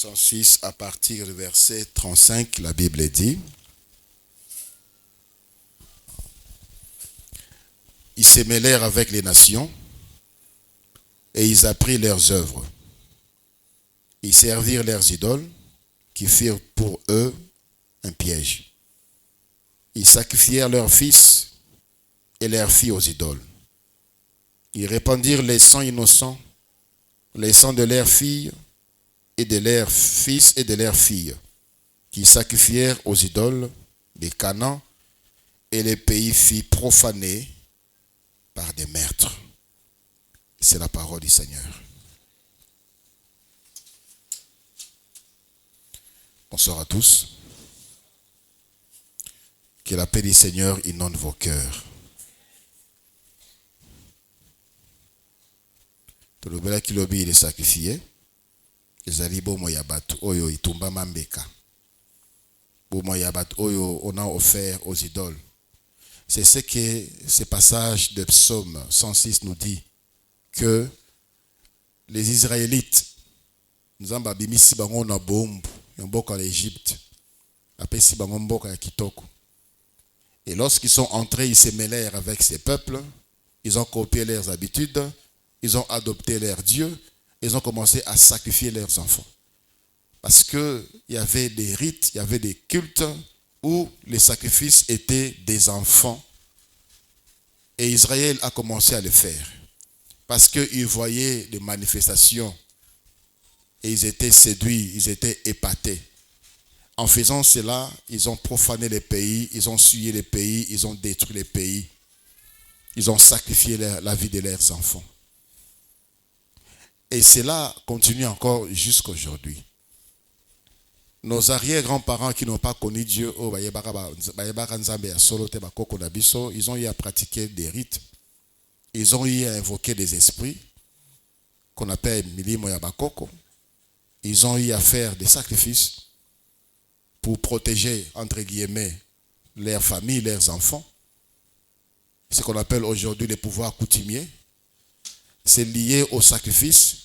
106 à partir du verset 35, la Bible dit: Ils se mêlèrent avec les nations et ils apprirent leurs œuvres. Ils servirent leurs idoles qui firent pour eux un piège. Ils sacrifièrent leurs fils et leurs filles aux idoles. Ils répandirent les sangs innocents, les sangs de leurs filles et de leurs fils et de leurs filles, qui sacrifièrent aux idoles des Canaan, et les pays furent profanés par des meurtres. C'est la parole du Seigneur. Bonsoir à tous. Que la paix du Seigneur inonde vos cœurs. Tolobela kilobi il est sacrifié. Ezali bomo ya batu oyo itumba mambeka. Bomo ya batu oyo on a offert aux idoles. C'est ce que ce passage de Psaume 106 nous dit, que les Israélites, nous avons bimisi bango na bombu, mboka l'Égypte, apesi bango mboka ya kitoko. Et lorsqu'ils sont entrés, ils se mêlèrent avec ces peuples, ils ont copié leurs habitudes, ils ont adopté leurs dieux, ils ont commencé à sacrifier leurs enfants. Parce qu'il y avait des rites, il y avait des cultes où les sacrifices étaient des enfants. Et Israël a commencé à le faire. Parce qu'ils voyaient des manifestations et ils étaient séduits, ils étaient épatés. En faisant cela, ils ont profané les pays, ils ont souillé les pays, ils ont détruit les pays. Ils ont sacrifié la vie de leurs enfants. Et cela continue encore jusqu'aujourd'hui. Nos arrière-grands-parents qui n'ont pas connu Dieu, ils ont eu à pratiquer des rites. Ils ont eu à invoquer des esprits qu'on appelle Milimo Yabakoko. Ils ont eu à faire des sacrifices pour protéger, entre guillemets, leurs familles, leurs enfants. Ce qu'on appelle aujourd'hui les pouvoirs coutumiers. C'est lié au sacrifice,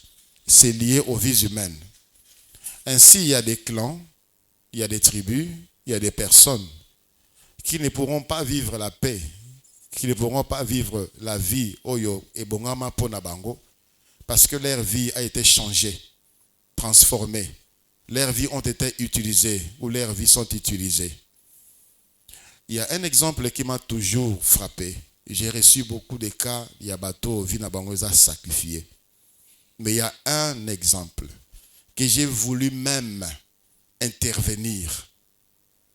c'est lié aux vies humaines. Ainsi, il y a des clans, il y a des tribus, il y a des personnes qui ne pourront pas vivre la paix, qui ne pourront pas vivre la vie Oyo et Bongama Ponabango, parce que leur vie a été changée, transformée. Leurs vies ont été utilisées ou leurs vies sont utilisées. Il y a un exemple qui m'a toujours frappé. J'ai reçu beaucoup de cas, il y a bateau, Vinabangoza sacrifié. Mais il y a un exemple que j'ai voulu même intervenir.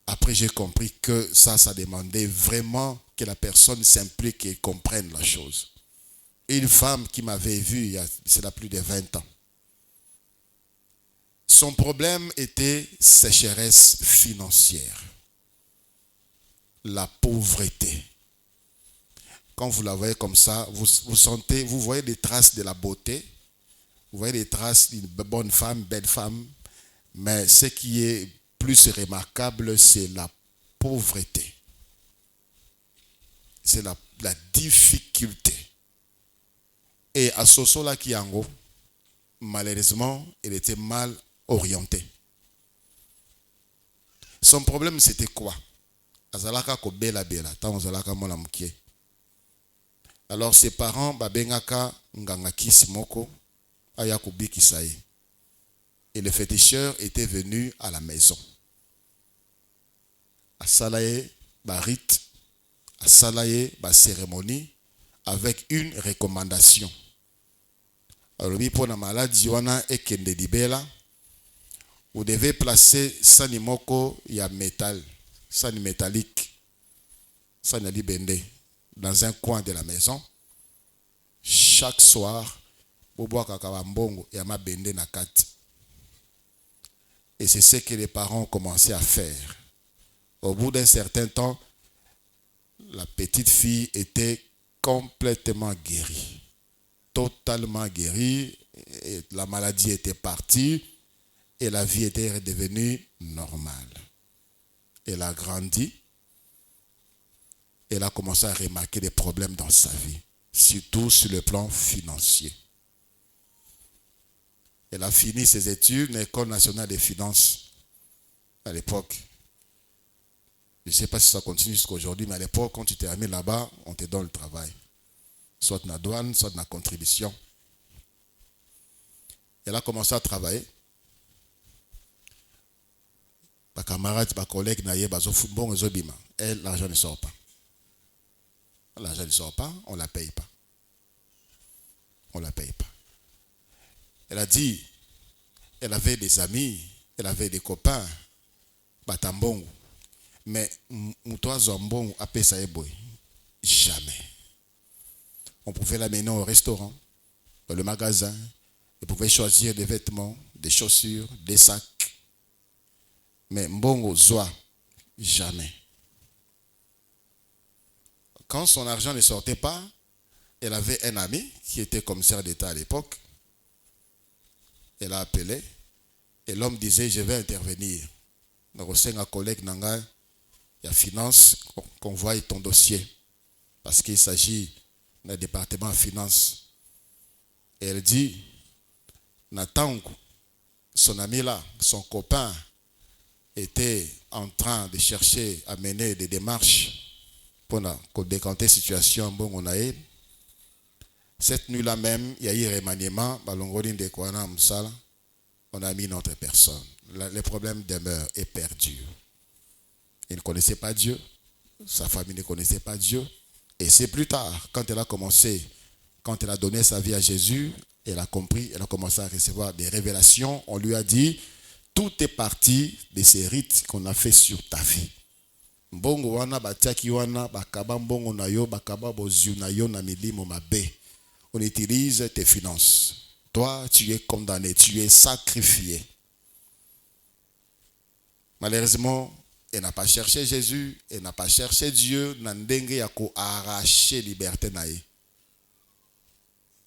Après, j'ai compris que ça demandait vraiment que la personne s'implique et comprenne la chose. Une femme qui m'avait vu, c'est là plus de 20 ans. Son problème était sécheresse financière. La pauvreté. Quand vous la voyez comme ça, vous voyez des traces de la beauté, vous voyez des traces d'une bonne femme, belle femme, mais ce qui est plus remarquable, c'est la pauvreté. C'est la difficulté. Et à Sosola Kiango, malheureusement, il était mal orienté. Son problème, c'était quoi? Azalaka ko bela bela, tant azalaka mona mukie. Alors ses parents babengaka ngangaki simoko ayakubi kisaye. Et le féticheur était venu à la maison. À salaye ba rite, à salaye ba cérémonie avec une recommandation. Alors pour la maladie wana ekende libela, vous devez placer sanimoko ya métal, sani métallique, sani libende dans un coin de la maison. Chaque soir, bobo kakabambongo ya mabende na kati. Et c'est ce que les parents ont commencé à faire. Au bout d'un certain temps, la petite fille était complètement guérie. Totalement guérie. Et la maladie était partie. Et la vie était redevenue normale. Elle a grandi. Elle a commencé à remarquer des problèmes dans sa vie. Surtout sur le plan financier. Elle a fini ses études à l'École nationale des finances à l'époque. Je ne sais pas si ça continue jusqu'à aujourd'hui, mais à l'époque, quand tu termines là-bas, on te donne le travail. Soit dans la douane, soit dans la contribution. Elle a commencé à travailler. Ma camarade, ma collègue, elle, l'argent ne sort pas. L'argent ne sort pas, on ne la paye pas. On ne la paye pas. Elle a dit, elle avait des amis, elle avait des copains, batambongo. Mais Moutoua Zombon a payé ça jamais. On pouvait l'amener au restaurant, dans le magasin. Elle pouvait choisir des vêtements, des chaussures, des sacs. Mais Mbongo Zoa, jamais. Quand son argent ne sortait pas, elle avait un ami qui était commissaire d'État à l'époque. Elle a appelé et l'homme disait, je vais intervenir. Donc, un collègue Nanga, il y a finance, qu'on voie ton dossier. Parce qu'il s'agit d'un département de finance. Et elle dit, Nathan, son ami là, son copain, était en train de chercher à mener des démarches pour décanter la situation. Bon, on a eu. Cette nuit-là même, il y a eu un remaniement, on a mis notre personne. Le problème demeure et perdure. Il ne connaissait pas Dieu, sa famille ne connaissait pas Dieu. Et c'est plus tard, quand elle a commencé, quand elle a donné sa vie à Jésus, elle a compris, elle a commencé à recevoir des révélations. On lui a dit, tout est parti de ces rites qu'on a fait sur ta vie. Mbongo wana batiaki wana bakaba mbongo na yo bakaba bozu na yo na milimo mabe. On utilise tes finances. Toi, tu es condamné, tu es sacrifié. Malheureusement, elle n'a pas cherché Jésus, elle n'a pas cherché Dieu, nandenge yako arraché liberté naïe.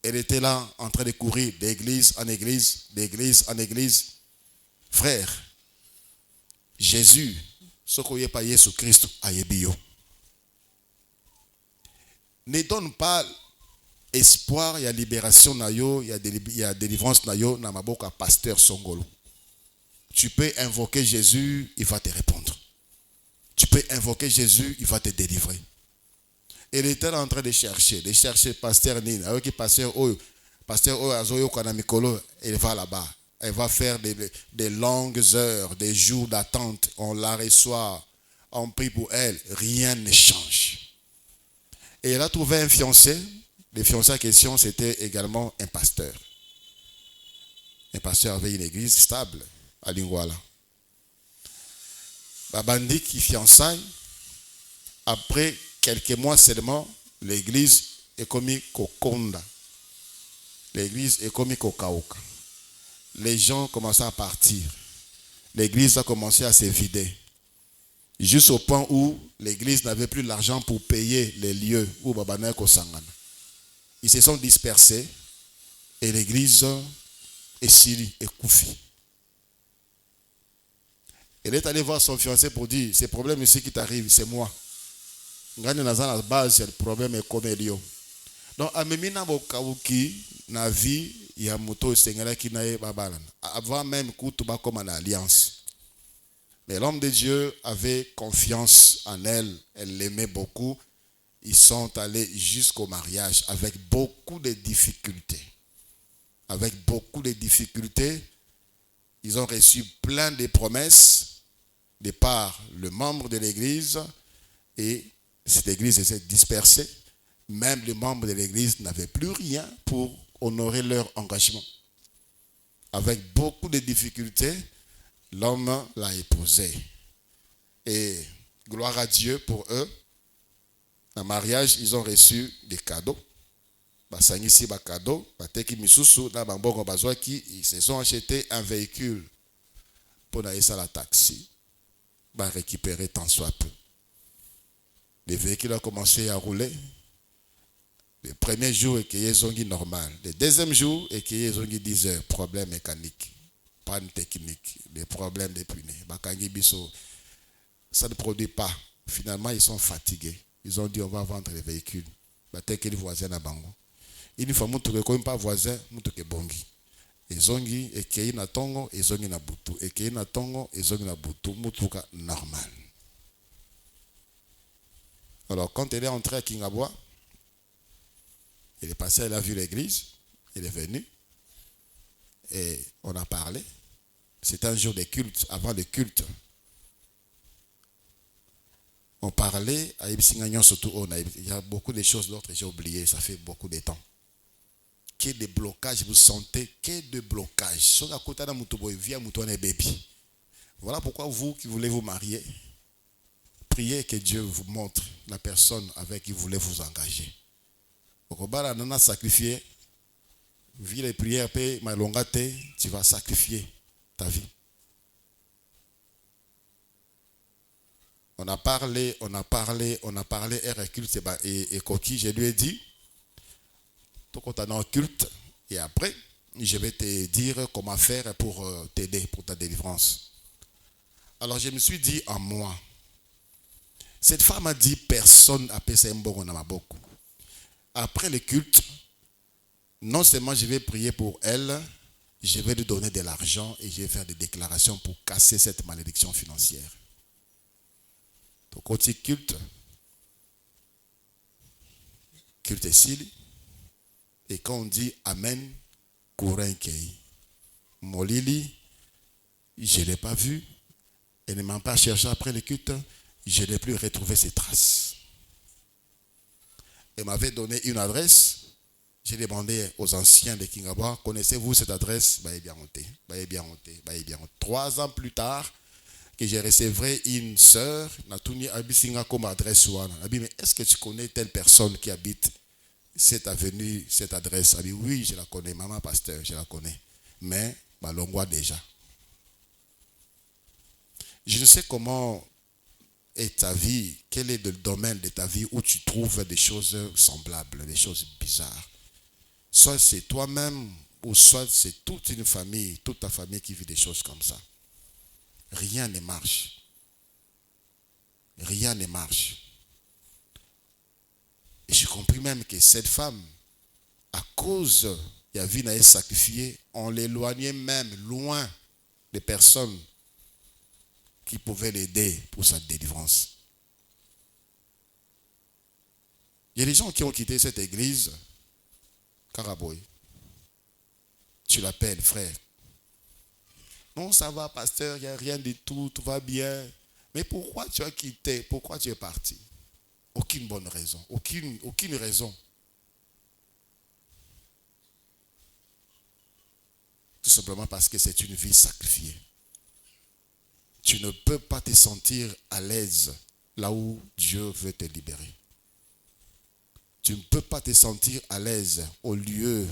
Elle était là en train de courir d'église en église, d'église en église. Frère, Jésus, ce qu'on y a pas Jésus Christ a yebio. Ne donne pas espoir, il y a libération nayo, il y a délivrance nayo, na maboka pasteur Songolo. Tu peux invoquer Jésus, il va te répondre. Tu peux invoquer Jésus, il va te délivrer. Elle était en train de chercher pasteur Nina, avec pasteur Azoyo Kanamikolo, elle va là-bas. Elle va faire des longues heures, des jours d'attente. On la reçoit, on prie pour elle. Rien ne change. Et elle a trouvé un fiancé. Le fiancé en question, c'était également un pasteur. Un pasteur avait une église stable à Lingwala. Babandi qui fiançaille. Après quelques mois seulement, l'église est commis Kokonda. L'église est commis Kokaoka. Les gens commençaient à partir. L'église a commencé à se vider. Jusqu'au point où l'église n'avait plus l'argent pour payer les lieux où Babana Kosangana. Ils se sont dispersés et l'église est Siri et Koufi. Elle est allée voir son fiancé pour dire, ce problème ici qui t'arrive, c'est moi. Ngani nazana base, le problème est comme Elio. Donc, amemina bokawuki na vie ya moto sengela ki nae babalana. Avant même kutuba comme en alliance. Mais l'homme de Dieu avait confiance en elle, elle l'aimait beaucoup. Ils sont allés jusqu'au mariage avec beaucoup de difficultés. Avec beaucoup de difficultés, ils ont reçu plein de promesses de par le membre de l'église et cette église s'est dispersée. Même les membres de l'église n'avaient plus rien pour honorer leur engagement. Avec beaucoup de difficultés, l'homme l'a épousée. Et gloire à Dieu pour eux. En mariage, ils ont reçu des cadeaux. Basangisi ba cadeau, bateki misusu na bambongo bazwaki, ils se sont achetés un véhicule pour aller à la taxi. Ba récupérer tant soit peu. Le véhicule a commencé à rouler. Le premier jour, il y a normal. Le deuxième jour, il y a 10 heures. Problème mécanique, panne technique, des problèmes de pneus. Ça ne produit pas. Finalement, ils sont fatigués. Ils ont dit on va vendre les véhicules. Les voisins à Bango. Il faut que pas voisin, que bongi. Ezongi ekei na tongo, ezongi na butu. Ekei na tongo, ezongi na butu. Mutuka normal. Alors quand elle est entrée à Kingabwa, elle est passée, elle a vu l'église, elle est venue et on a parlé. C'était un jour de culte, avant le culte. On parlait à Ibsingagnon surtout. Il y a beaucoup de choses d'autres, j'ai oublié, ça fait beaucoup de temps. Quel de blocage vous sentez? Quel de blocage? Voilà pourquoi vous qui voulez vous marier, priez que Dieu vous montre la personne avec qui vous voulez vous engager. Au nana sacrifier, vu les prières, tu vas sacrifier ta vie. On a parlé, et culte et coquille, je lui ai dit, tout quand on est en culte, et après, je vais te dire comment faire pour t'aider, pour ta délivrance. Alors je me suis dit en moi, cette femme a dit, personne n'a passé un bon beaucoup. Après le culte, non seulement je vais prier pour elle, je vais lui donner de l'argent et je vais faire des déclarations pour casser cette malédiction financière. Donc, côté culte est ici. Et quand on dit Amen, courant kei. Molili, je ne l'ai pas vu. Elle ne m'a pas cherché après le culte. Je n'ai plus retrouvé ses traces. Elle m'avait donné une adresse. J'ai demandé aux anciens de Kingabwa, connaissez-vous cette adresse? 3 ans plus tard, que je recevrai une sœur, Natuni Abisinga comme adresse. Mais est-ce que tu connais telle personne qui habite cette avenue, cette adresse? Oui, je la connais, maman pasteur, je la connais. Mais, Balongwa déjà. Je ne sais comment est ta vie, quel est le domaine de ta vie où tu trouves des choses semblables, des choses bizarres. Soit c'est toi-même, ou soit c'est toute une famille, toute ta famille qui vit des choses comme ça. Rien ne marche. Rien ne marche. Et j'ai compris même que cette femme, à cause de la vie n'a été sacrifiée, on l'éloignait même loin des personnes qui pouvaient l'aider pour sa délivrance. Il y a des gens qui ont quitté cette église. Karaboy, tu l'appelles frère. Non, ça va, pasteur, il n'y a rien du tout, tout va bien. Mais pourquoi tu as quitté? Pourquoi tu es parti? Aucune bonne raison. Aucune raison. Tout simplement parce que c'est une vie sacrifiée. Tu ne peux pas te sentir à l'aise là où Dieu veut te libérer. Tu ne peux pas te sentir à l'aise au lieu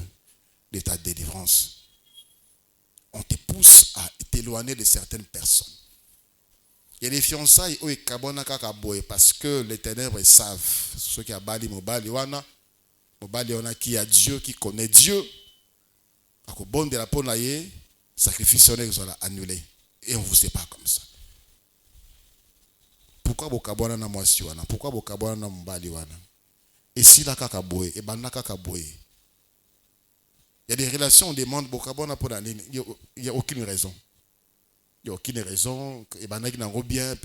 de ta délivrance. On te pousse à t'éloigner de certaines personnes. Il y a des fiançailles où ils kabona kakaboy parce que les ténèbres savent. Ceux qui a bali mobali wana qui a Dieu, qui connaît Dieu. Ako bon de la ponaye, sacrifice soit annulé. Et on ne vous sait pas comme ça. Pourquoi vous kabona na mwasi wana? Pourquoi vous kabona na mobali wana? Et si la kakaboy, et ban la kakaboy. Il y a des relations, on demande Bokabona pour la ligne. Il n'y a aucune raison. Il n'y a aucune raison. Et bien, on est bien,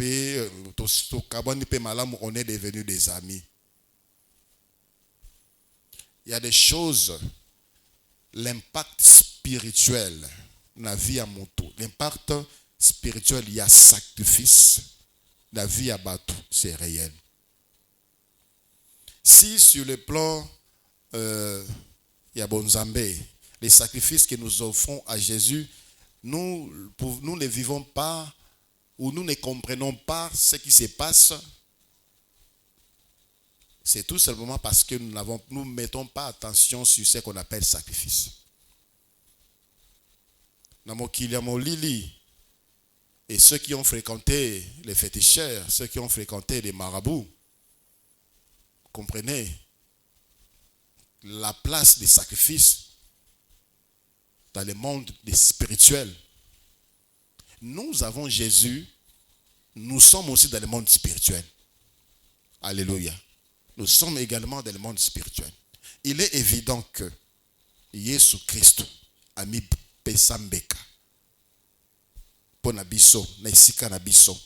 on est devenus des amis. Il y a des choses, l'impact spirituel, la vie à moto, l'impact spirituel, il y a sacrifice, la vie à bateau, c'est réel. Si sur le plan, il y a Bonzambé, les sacrifices que nous offrons à Jésus, nous ne vivons pas ou nous ne comprenons pas ce qui se passe. C'est tout simplement parce que nous ne mettons pas attention sur ce qu'on appelle sacrifice. Et ceux qui ont fréquenté les féticheurs, ceux qui ont fréquenté les marabouts, comprenez la place des sacrifices dans le monde spirituel. Nous avons Jésus, nous sommes aussi dans le monde spirituel. Alléluia. Nous sommes également dans le monde spirituel. Il est évident que Jésus-Christ a mis pesa mbeka. Pona biso, na isika na biso.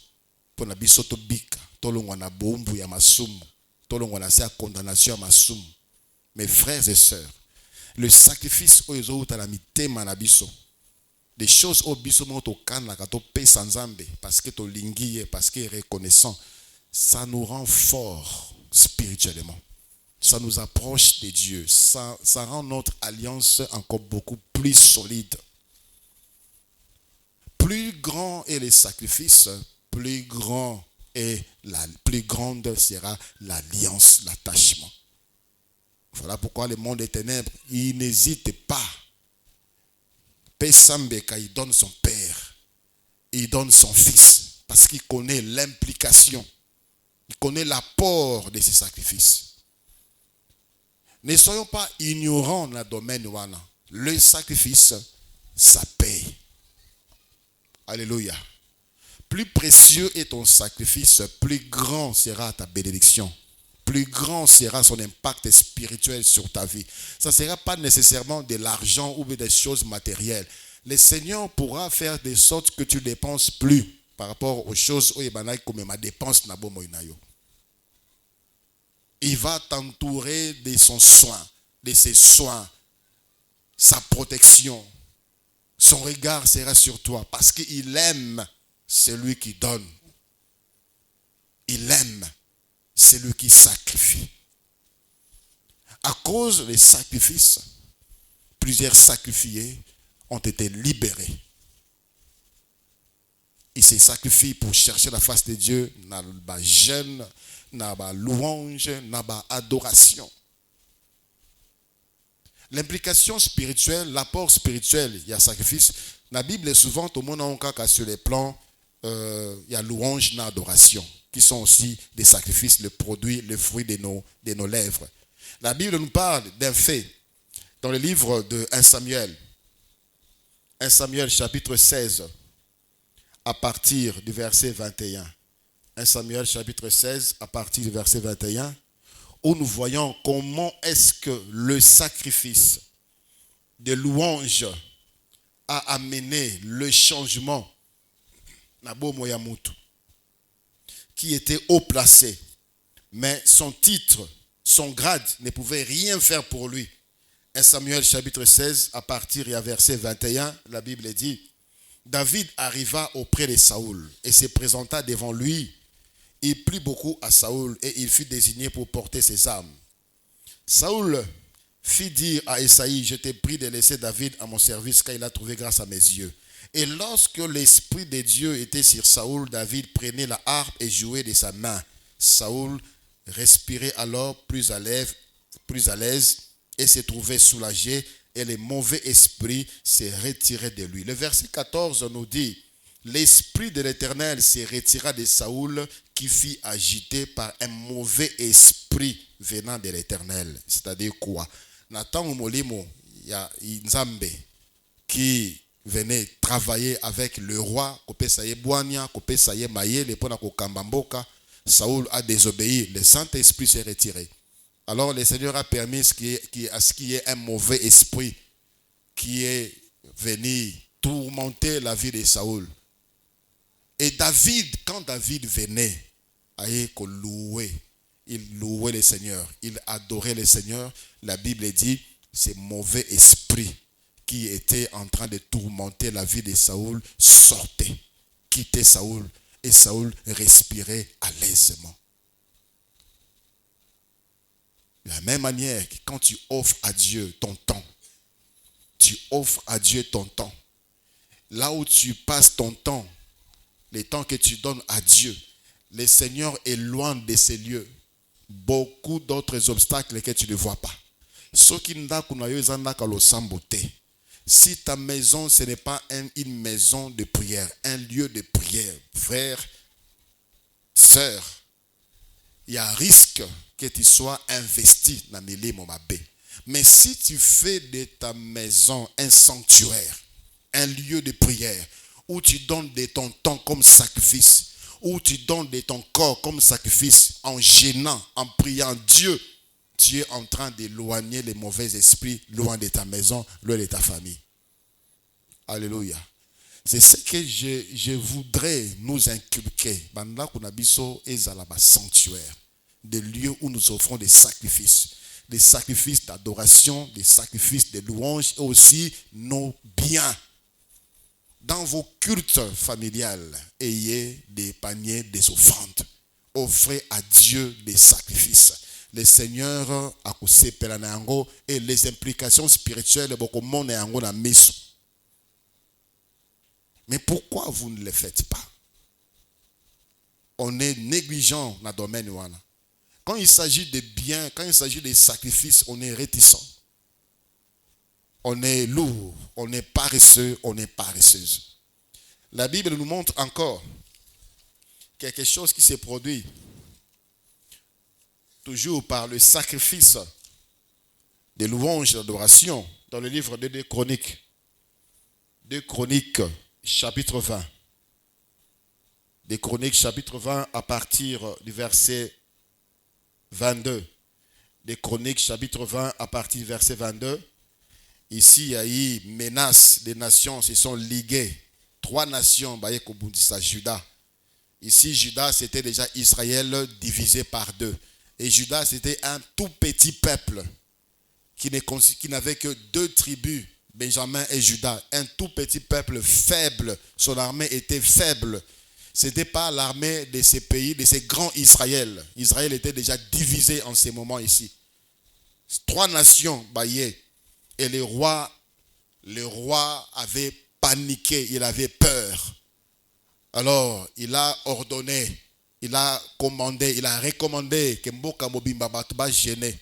Pona biso to bika, tolongwa na bombu ya masumu, tolongwa na se condamnation ya masumu. Mes frères et sœurs, le sacrifice oyo uta na mitema na biso. Des choses au biso mo to kanaka to pesa nzambe parce que to lingiye, parce que reconnaissant, ça nous rend forts spirituellement. Ça nous approche de Dieu. Ça rend notre alliance encore beaucoup plus solide. Plus grand est le sacrifice, plus grande sera l'alliance, l'attachement. Voilà pourquoi le monde des ténèbres, il n'hésite pas. Pesambeka, il donne son père, il donne son fils, parce qu'il connaît l'implication, il connaît l'apport de ces sacrifices. Ne soyons pas ignorants dans le domaine wana. Le sacrifice, ça paye. Alléluia. Plus précieux est ton sacrifice, plus grand sera ta bénédiction. Plus grand sera son impact spirituel sur ta vie. Ça ne sera pas nécessairement de l'argent ou des choses matérielles. Le Seigneur pourra faire de sorte que tu ne dépenses plus par rapport aux choses où il comme ma dépense na bomo inayo. Il va t'entourer de son soin, de ses soins, sa protection. Son regard sera sur toi parce qu'il aime celui qui donne. Il aime celui qui sacrifie. À cause des sacrifices, plusieurs sacrifiés ont été libérés. Ils se sacrifient pour chercher la face de Dieu dans la jeûne, dans la louange, dans la adoration. L'implication spirituelle, l'apport spirituel, il y a sacrifice. La Bible est souvent, tout le monde a un cas sur les plans, il y a louange et adoration, qui sont aussi des sacrifices, le produit, le fruit de nos lèvres. La Bible nous parle d'un fait dans le livre de 1 Samuel. 1 Samuel chapitre 16, à partir du verset 21. 1 Samuel chapitre 16, à partir du verset 21. Où nous voyons comment est-ce que le sacrifice de louange a amené le changement qui était haut placé, mais son titre, son grade ne pouvait rien faire pour lui. 1 Samuel chapitre 16, à partir du verset 21, la Bible dit, David arriva auprès de Saoul et se présenta devant lui. Il plut beaucoup à Saoul et il fut désigné pour porter ses armes. Saoul fit dire à Esaïe, je t'ai pris de laisser David à mon service car il a trouvé grâce à mes yeux. Et lorsque l'Esprit de Dieu était sur Saoul, David prenait la harpe et jouait de sa main. Saoul respirait alors plus à l'aise et se trouvait soulagé et les mauvais esprits se retiraient de lui. Le verset 14 nous dit, l'Esprit de l'Éternel se retira de Saoul qui fut agité par un mauvais esprit venant de l'Éternel. C'est-à-dire quoi? Nathan Molimo, il y a Nzambe qui venait travailler avec le roi, Saoul a désobéi, le Saint-Esprit s'est retiré. Alors le Seigneur a permis à ce qu'il y ait un mauvais esprit qui est venu tourmenter la vie de Saoul. Et David, quand David venait, il louait le Seigneur, il adorait le Seigneur. La Bible dit, ce mauvais esprit qui était en train de tourmenter la vie de Saoul sortait, quittait Saoul, et Saoul respirait à l'aisement. De la même manière que quand tu offres à Dieu ton temps, tu offres à Dieu ton temps. Là où tu passes ton temps, les temps que tu donnes à Dieu, le Seigneur éloigne de ces lieux beaucoup d'autres obstacles que tu ne vois pas. Si ta maison, ce n'est pas une maison de prière, un lieu de prière, frère, sœur, il y a risque que tu sois investi dans les lieux. Mais si tu fais de ta maison un sanctuaire, un lieu de prière, où tu donnes de ton temps comme sacrifice, où tu donnes de ton corps comme sacrifice, en gênant, en priant Dieu, tu es en train d'éloigner les mauvais esprits loin de ta maison, loin de ta famille. Alléluia. C'est ce que je voudrais nous inculquer. Banda kunabiso ezalaba sanctuaire. Des lieux où nous offrons des sacrifices d'adoration, des sacrifices de louange et aussi nos biens. Dans vos cultes familiales, ayez des paniers, des offrandes. Offrez à Dieu des sacrifices. Le Seigneur a kusé pelanango et les implications spirituelles beaucoup monde yango na miso. Mais pourquoi vous ne le faites pas? On est négligent dans le domaine wana. Quand il s'agit de biens, quand il s'agit des sacrifices, on est réticent. On est lourd, on est paresseux, on est paresseuse. La Bible nous montre encore quelque chose qui se produit toujours par le sacrifice de louange et d'adoration dans le livre de 2 Chroniques. 2 Chroniques, chapitre 20. 2 Chroniques, chapitre 20, à partir du verset 22. 2 Chroniques, chapitre 20, à partir du verset 22. Ici, il y a eu menace des nations, se sont liguées. 3 nations, Juda. Ici, Juda, c'était déjà Israël divisé par 2. Et Juda, c'était un tout petit peuple qui n'avait que 2 tribus, Benjamin et Juda. Un tout petit peuple faible. Son armée était faible. Ce n'était pas l'armée de ces pays, de ces grands Israël. Israël était déjà divisé en ces moments ici. 3 nations, et le roi avait paniqué, il avait peur. Alors, il a ordonné, il a commandé, il a recommandé que Mboka Mobimba Batuba gêné.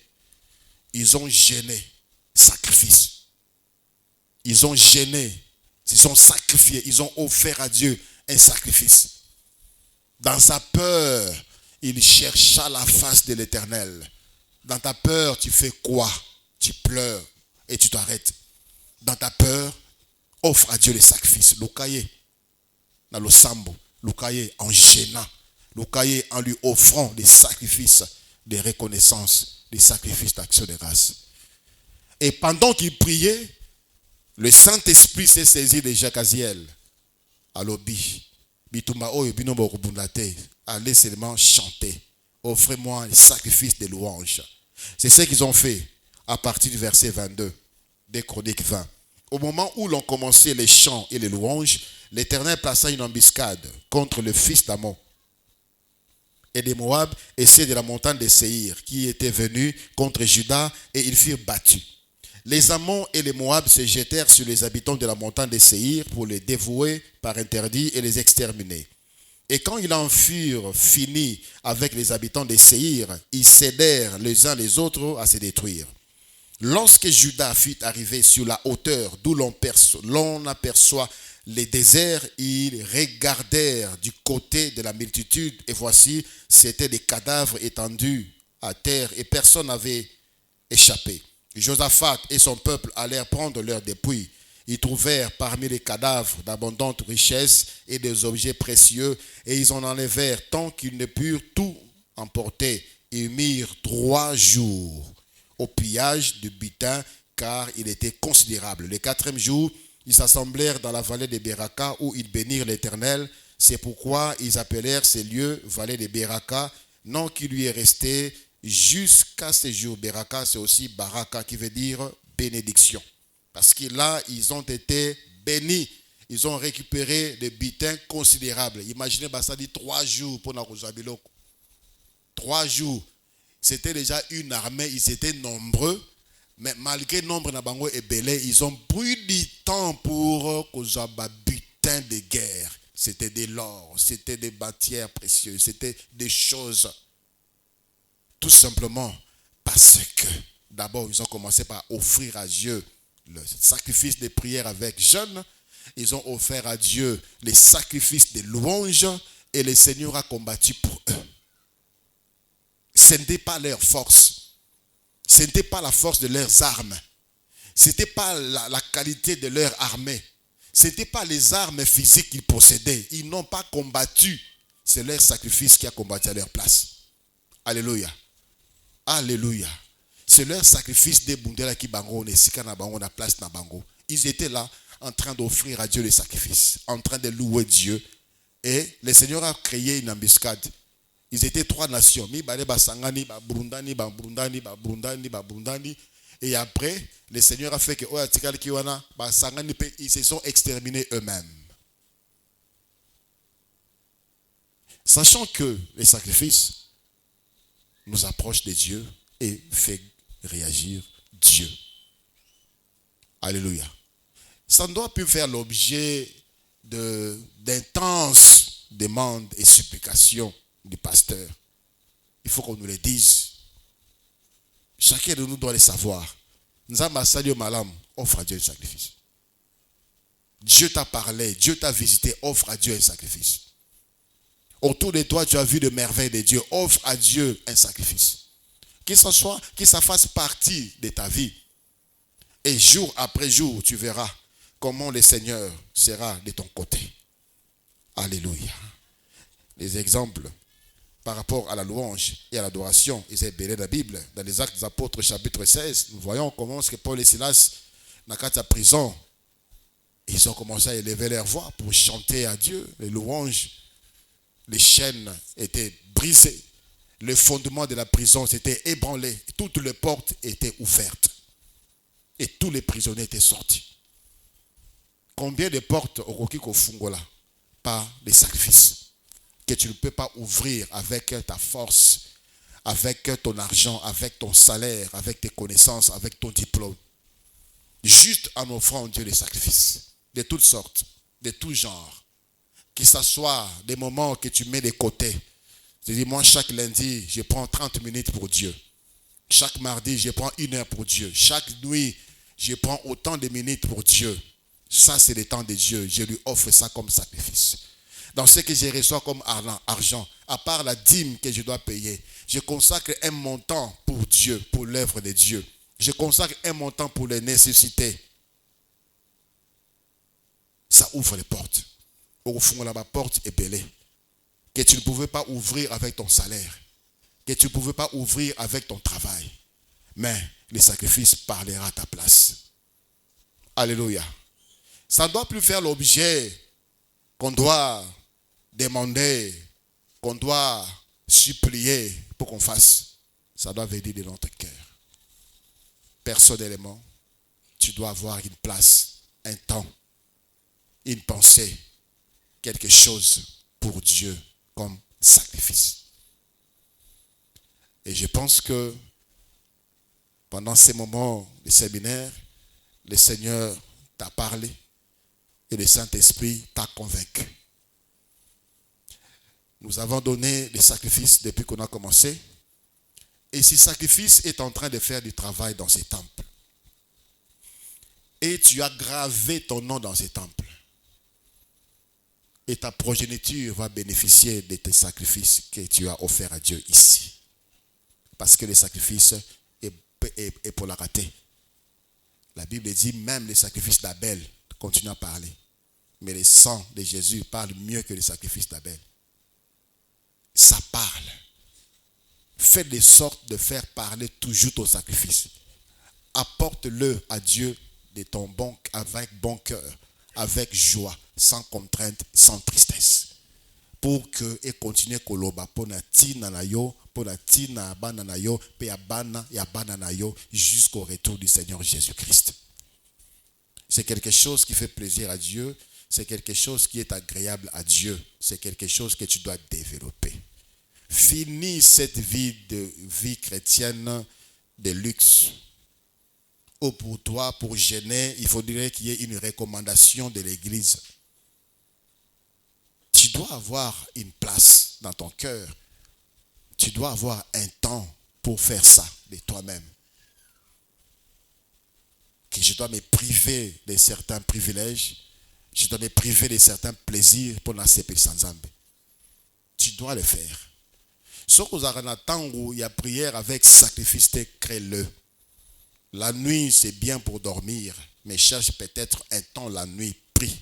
Ils ont gêné, sacrifice. Ils ont gêné, ils ont sacrifié, ils ont offert à Dieu un sacrifice. Dans sa peur, il chercha la face de l'Éternel. Dans ta peur, tu fais quoi? Tu pleures et tu t'arrêtes. Dans ta peur, offre à Dieu les sacrifices. Lukaye, dans le sambo, Lukaye en gênant, Lukaye en lui offrant des sacrifices de reconnaissance, des sacrifices d'action de grâce. Et pendant qu'il priait, le Saint-Esprit s'est saisi de Jacaziel. À l'obi. Allez seulement chanter. Offrez-moi les sacrifices de louange. C'est ce qu'ils ont fait à partir du verset 22 des Chroniques 20. Au moment où l'on commençait les chants et les louanges, l'Éternel plaça une embuscade contre le fils d'Amon et des Moab et ceux de la montagne de Séhir qui étaient venus contre Juda et ils furent battus. Les Ammons et les Moab se jetèrent sur les habitants de la montagne de Séhir pour les dévouer par interdit et les exterminer. Et quand ils en furent finis avec les habitants de Séhir, ils cédèrent les uns les autres à se détruire. Lorsque Juda fut arrivé sur la hauteur d'où l'on aperçoit les déserts, ils regardèrent du côté de la multitude et voici, c'étaient des cadavres étendus à terre et personne n'avait échappé. Josaphat et son peuple allèrent prendre leurs dépouilles. Ils trouvèrent parmi les cadavres d'abondantes richesses et des objets précieux et ils en enlevèrent tant qu'ils ne purent tout emporter. Ils mirent 3 jours au pillage du butin car il était considérable. Le 4e jour, ils s'assemblèrent dans la vallée de Beraka où ils bénirent l'Éternel. C'est pourquoi ils appelèrent ces lieux vallée de Beraka, nom qui lui est resté jusqu'à ce jour. Beraka, c'est aussi Baraka qui veut dire bénédiction. Parce que là, ils ont été bénis. Ils ont récupéré des butins considérables. Imaginez, ça dit 3 jours pour Nakozabiloko. 3 jours. C'était déjà une armée, ils étaient nombreux. Mais malgré le nombre d'Abango et Belé, ils ont pris du temps pour Kozaba butin de guerre. C'était de l'or, c'était des matières précieuses, c'était des choses. Tout simplement parce que d'abord, ils ont commencé par offrir à Dieu le sacrifice de prière avec jeûne. Ils ont offert à Dieu les sacrifices de louange et le Seigneur a combattu pour eux. Ce n'était pas leur force. Ce n'était pas la force de leurs armes. Ce n'était pas la qualité de leur armée. Ce n'était pas les armes physiques qu'ils possédaient. Ils n'ont pas combattu. C'est leur sacrifice qui a combattu à leur place. Alléluia. Alléluia. C'est leur sacrifice des Bundela qui bango, on est sika na bango, na place na bango. Ils étaient là en train d'offrir à Dieu les sacrifices, en train de louer Dieu. Et le Seigneur a créé une embuscade. Ils étaient 3 nations. Et après, le Seigneur a fait que ils se sont exterminés eux-mêmes. Sachant que les sacrifices nous approchent de Dieu et fait réagir Dieu. Alléluia. Ça ne doit plus faire l'objet d'intenses demandes et supplications du pasteur. Il faut qu'on nous le dise. Chacun de nous doit le savoir. Nzamba Salio Malam, offre à Dieu un sacrifice. Dieu t'a parlé, Dieu t'a visité, offre à Dieu un sacrifice. Autour de toi, tu as vu de merveilles de Dieu, offre à Dieu un sacrifice. Que ça fasse partie de ta vie. Et jour après jour, tu verras comment le Seigneur sera de ton côté. Alléluia. Les exemples par rapport à la louange et à l'adoration, ils sont belés dans la Bible. Dans les Actes des Apôtres, chapitre 16, nous voyons comment que Paul et Silas, dans la prison, ils ont commencé à élever leur voix pour chanter à Dieu. Les louanges, les chaînes étaient brisées. Le fondement de la prison s'était ébranlé. Toutes les portes étaient ouvertes. Et tous les prisonniers étaient sortis. Combien de portes au Rokiko Fungola par les sacrifices que tu ne peux pas ouvrir avec ta force, avec ton argent, avec ton salaire, avec tes connaissances, avec ton diplôme. Juste en offrant à Dieu des sacrifices de toutes sortes, de tout genre. Que ce soit des moments que tu mets de côté. Je dis, moi, chaque lundi, je prends 30 minutes pour Dieu. Chaque mardi, je prends 1 heure pour Dieu. Chaque nuit, je prends autant de minutes pour Dieu. Ça, c'est le temps de Dieu. Je lui offre ça comme sacrifice. Dans ce que je reçois comme argent, à part la dîme que je dois payer, je consacre un montant pour Dieu, pour l'œuvre de Dieu. Je consacre un montant pour les nécessités. Ça ouvre les portes. Au fond, la porte est belée. Que tu ne pouvais pas ouvrir avec ton salaire. Que tu ne pouvais pas ouvrir avec ton travail. Mais le sacrifice parlera à ta place. Alléluia. Ça ne doit plus faire l'objet qu'on doit demander, qu'on doit supplier pour qu'on fasse. Ça doit venir de notre cœur. Personnellement, tu dois avoir une place, un temps, une pensée, quelque chose pour Dieu comme sacrifice. Et je pense que pendant ces moments de séminaire, le Seigneur t'a parlé et le Saint-Esprit t'a convaincu. Nous avons donné des sacrifices depuis qu'on a commencé. Et ce sacrifice est en train de faire du travail dans ces temples. Et tu as gravé ton nom dans ces temples. Et ta progéniture va bénéficier de tes sacrifices que tu as offerts à Dieu ici. Parce que le sacrifice est pour la rater. La Bible dit même les sacrifices d'Abel continuent à parler. Mais le sang de Jésus parle mieux que les sacrifices d'Abel. Ça parle. Fais de sorte de faire parler toujours ton sacrifice. Apporte-le à Dieu de ton avec bon cœur, avec joie, sans contrainte, sans tristesse. Pour que et continue koloba pona tina na yo, pona tina bana na yo, pe abana ya bana na yo jusqu'au retour du Seigneur Jésus-Christ. C'est quelque chose qui fait plaisir à Dieu, c'est quelque chose qui est agréable à Dieu, c'est quelque chose que tu dois développer. Finis cette vie chrétienne de luxe. Ou pour toi, pour gêner, il faudrait qu'il y ait une recommandation de l'Église. Tu dois avoir une place dans ton cœur. Tu dois avoir un temps pour faire ça de toi-même. Que je dois me priver de certains privilèges. Je dois me priver de certains plaisirs pour n'accepter sans Zambé. Tu dois le faire. Sauf que un temps où il y a prière avec sacrifice, crée-le. La nuit, c'est bien pour dormir, mais cherche peut-être un temps la nuit, prie.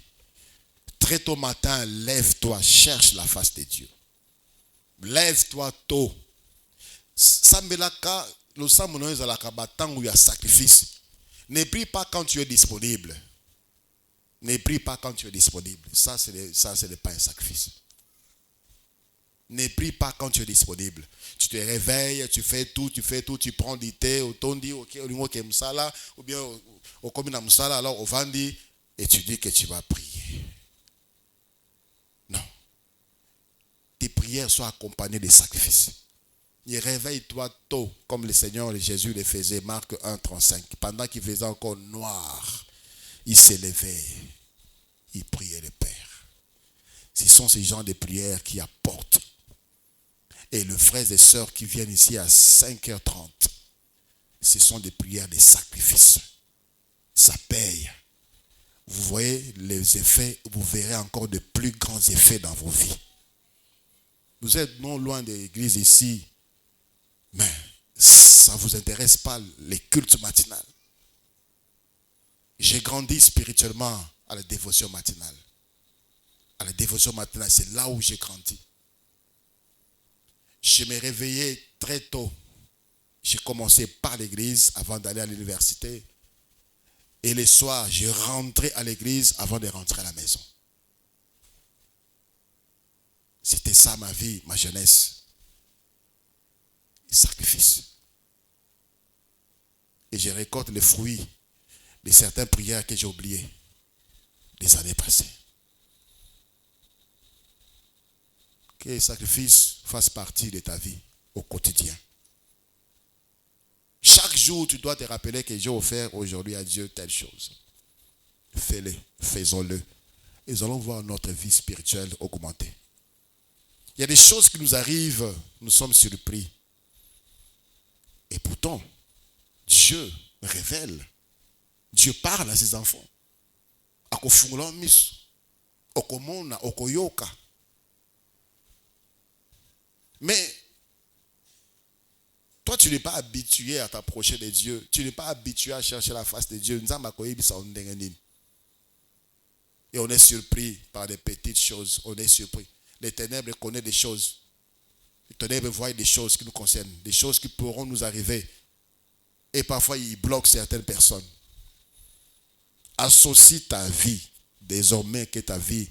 Très tôt matin, lève-toi, cherche la face de Dieu. Lève-toi tôt. Sambelaka, le samonoïs à la kabatang où il y a sacrifice. Ne prie pas quand tu es disponible. Ne prie pas quand tu es disponible. Ça, ce n'est pas un sacrifice. Ne prie pas quand tu es disponible. Tu te réveilles, tu fais tout, tu prends du thé, ou ton dit, ok, ou bien au commune musala, alors au vandi, et tu dis que tu vas prier. Non. Tes prières sont accompagnées des sacrifices. Et réveille-toi tôt, comme le Seigneur Jésus le faisait, Marc 1,35. Pendant qu'il faisait encore noir, il s'élevait, il priait le Père. Ce sont ces genres de prières qui apportent. Et les frères et sœurs qui viennent ici à 5h30, ce sont des prières de sacrifices. Ça paye. Vous voyez les effets, vous verrez encore de plus grands effets dans vos vies. Vous êtes non loin de l'église ici, mais ça ne vous intéresse pas les cultes matinales. J'ai grandi spirituellement à la dévotion matinale. À la dévotion matinale, c'est là où j'ai grandi. Je me réveillais très tôt. J'ai commencé par l'église avant d'aller à l'université. Et le soir, je rentrais à l'église avant de rentrer à la maison. C'était ça ma vie, ma jeunesse. Sacrifice. Et je récolte les fruits de certaines prières que j'ai oubliées des années passées. Que les sacrifices fassent partie de ta vie au quotidien. Chaque jour, tu dois te rappeler que j'ai offert aujourd'hui à Dieu telle chose. Fais-le, faisons-le. Et nous allons voir notre vie spirituelle augmenter. Il y a des choses qui nous arrivent, nous sommes surpris. Et pourtant, Dieu révèle. Dieu parle à ses enfants. Akofungula miso, okomona, okoyoka. Mais toi, tu n'es pas habitué à t'approcher de Dieu. Tu n'es pas habitué à chercher la face de Dieu. Et on est surpris par des petites choses. On est surpris. Les ténèbres connaissent des choses. Les ténèbres voient des choses qui nous concernent. Des choses qui pourront nous arriver. Et parfois, ils bloquent certaines personnes. Associe ta vie. Désormais que ta vie,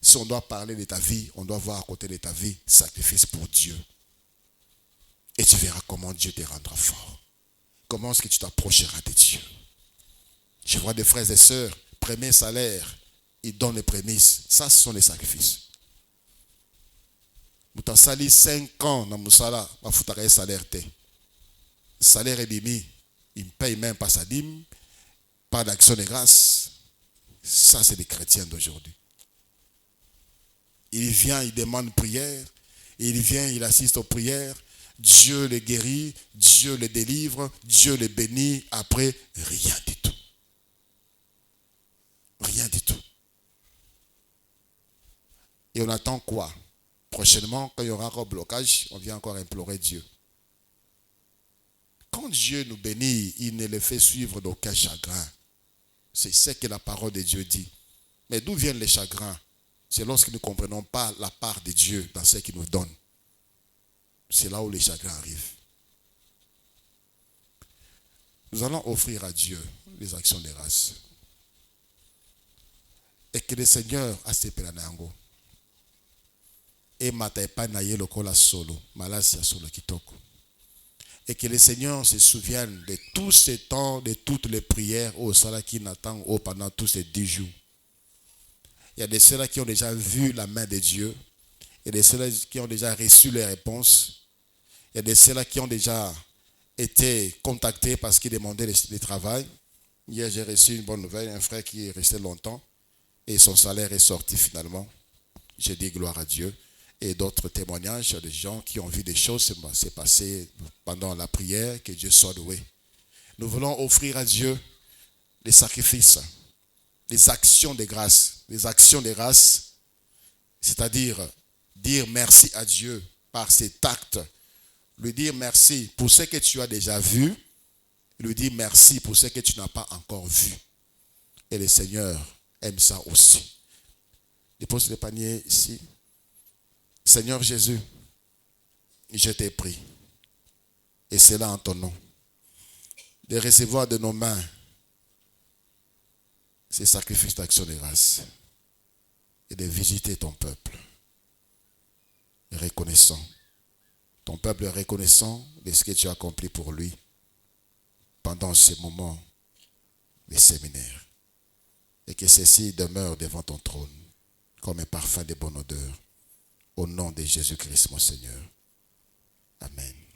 si on doit parler de ta vie, on doit voir à côté de ta vie, sacrifice pour Dieu. Et tu verras comment Dieu te rendra fort. Comment est-ce que tu t'approcheras de Dieu. Je vois des frères et sœurs, premier salaire, ils donnent les prémices. Ça, ce sont les sacrifices. Vous t'en salez 5 ans dans Moussala, vous foutrez salaire. Salaire est bimi, il ne paye même pas sa dîme, pas d'action de grâce. Ça, c'est les chrétiens d'aujourd'hui. Il vient, il demande prière, il vient, il assiste aux prières. Dieu les guérit, Dieu les délivre, Dieu les bénit. Après, rien du tout. Rien du tout. Et on attend quoi? Prochainement, quand il y aura un blocage, on vient encore implorer Dieu. Quand Dieu nous bénit, il ne le fait suivre d'aucun chagrin. C'est ce que la parole de Dieu dit. Mais d'où viennent les chagrins? C'est lorsque nous ne comprenons pas la part de Dieu dans ce qu'il nous donne. C'est là où les chagrins arrivent. Nous allons offrir à Dieu les actions de grâce. Et que le Seigneur a ses pelanango. Et mataipa naye lokola solo, malasia solo kitoko. Et que le Seigneur se souvienne de tous ces temps, de toutes les prières au Salaki Nathan pendant tous ces 10 jours. Il y a de ceux-là qui ont déjà vu la main de Dieu. Il y a de ceux-là qui ont déjà reçu les réponses. Il y a de ceux-là qui ont déjà été contactés parce qu'ils demandaient le travail. Hier, j'ai reçu une bonne nouvelle, un frère qui est resté longtemps et son salaire est sorti finalement. J'ai dit gloire à Dieu. Et d'autres témoignages de gens qui ont vu des choses se passer pendant la prière, que Dieu soit loué. Nous voulons offrir à Dieu les sacrifices, les actions de grâce. Les actions de grâce, c'est-à-dire dire merci à Dieu par cet acte. Lui dire merci pour ce que tu as déjà vu. Lui dire merci pour ce que tu n'as pas encore vu. Et le Seigneur aime ça aussi. Dépose le panier ici. Seigneur Jésus, je t'ai pris. Et c'est là en ton nom. De recevoir de nos mains ces sacrifices d'action de grâce et de visiter ton peuple, reconnaissant. Ton peuple reconnaissant de ce que tu as accompli pour lui pendant ces moments de séminaire. Et que ceci demeure devant ton trône comme un parfum de bonne odeur. Au nom de Jésus-Christ, mon Seigneur. Amen.